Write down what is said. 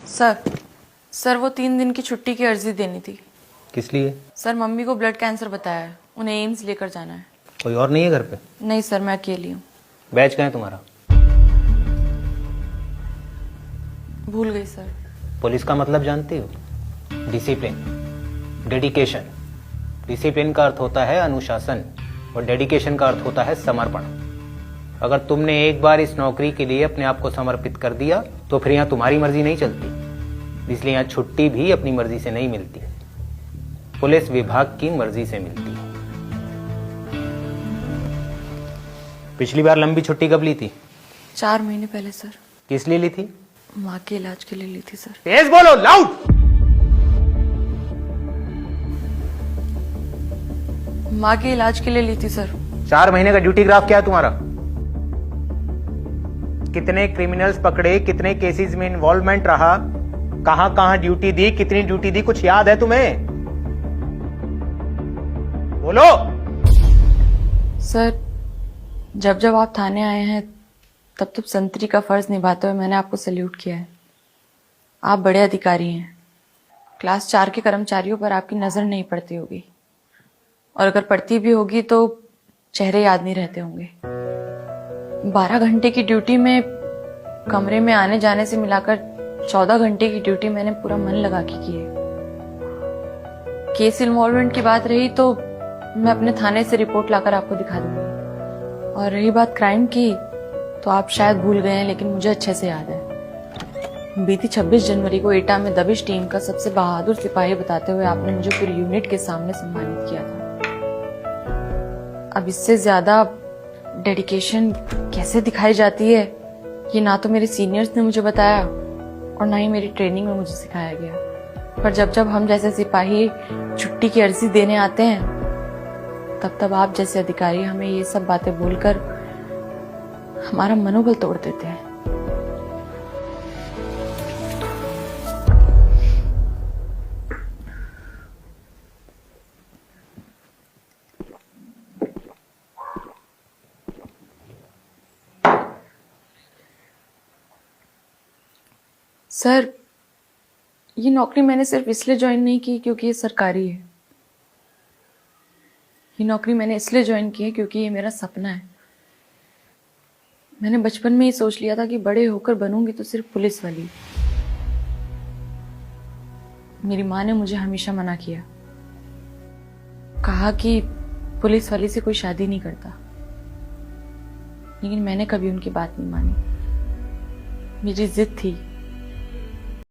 Sir sir वो 3 दिन की छुट्टी की अर्जी देनी थी। किस लिए? सर मम्मी को ब्लड कैंसर बताया है, उन्हें एम्स लेकर जाना है। कोई और नहीं है घर पे? नहीं सर, मैं अकेली हूँ। बैच कहाँ है तुम्हारा? भूल गई सर। पुलिस का मतलब जानती हो? Discipline, dedication. डिसिप्लिन का अर्थ होता है अनुशासन और डेडिकेशन का अर्थ होता है समर्पण। अगर तुमने एक बार इस नौकरी के लिए अपने आप को समर्पित कर दिया तो फिर यहाँ तुम्हारी मर्जी नहीं चलती। इसलिए यहाँ छुट्टी भी अपनी मर्जी से नहीं मिलती, पुलिस विभाग की मर्जी से मिलती है। पिछली बार लंबी छुट्टी कब ली थी? 4 महीने पहले सर। किस लिए ली थी? माँ के इलाज के लिए ली थी सर। तेज बोलो, लाउड। माँ के इलाज के लिए ली थी सर। 4 महीने का ड्यूटी ग्राफ क्या है तुम्हारा? कितने क्रिमिनल्स पकड़े, कितने केसेस में इन्वॉल्वमेंट रहा, कहां कहां ड्यूटी दी, कितनी ड्यूटी दी, कुछ याद है तुम्हें? बोलो। सर जब जब आप थाने आए हैं तब तब संतरी का फर्ज निभाते हुए मैंने आपको सैल्यूट किया है। आप बड़े अधिकारी हैं। क्लास 4 के कर्मचारियों पर आपकी नजर नहीं पड़ती होगी, और अगर पड़ती भी होगी तो चेहरे याद नहीं रहते होंगे। 12 घंटे की ड्यूटी में कमरे में आने जाने से मिलाकर 14 घंटे की ड्यूटी मैंने पूरा मन लगा के की है। केस इन्वॉल्वमेंट की बात रही तो मैं अपने थाने से रिपोर्ट लाकर आपको दिखा दूंगी, और रही बात क्राइम की तो आप शायद भूल गए हैं, लेकिन मुझे अच्छे से याद है। बीती 26 जनवरी को एटा में दबिश टीम का सबसे बहादुर सिपाही बताते हुए आपने मुझे पूरी यूनिट के सामने सम्मानित किया था। अब इससे ज्यादा डेडिकेशन कैसे दिखाई जाती है ये ना तो मेरे सीनियर्स ने मुझे बताया और ना ही मेरी ट्रेनिंग में मुझे सिखाया गया। पर जब जब हम जैसे सिपाही छुट्टी की अर्जी देने आते हैं तब तब आप जैसे अधिकारी हमें ये सब बातें बोलकर हमारा मनोबल तोड़ देते हैं। सर ये नौकरी मैंने सिर्फ इसलिए ज्वाइन नहीं की क्योंकि ये सरकारी है। ये नौकरी मैंने इसलिए ज्वाइन की है क्योंकि ये मेरा सपना है। मैंने बचपन में ही सोच लिया था कि बड़े होकर बनूंगी तो सिर्फ पुलिस वाली। मेरी माँ ने मुझे हमेशा मना किया, कहा कि पुलिस वाली से कोई शादी नहीं करता, लेकिन मैंने कभी उनकी बात नहीं मानी। मेरी जिद थी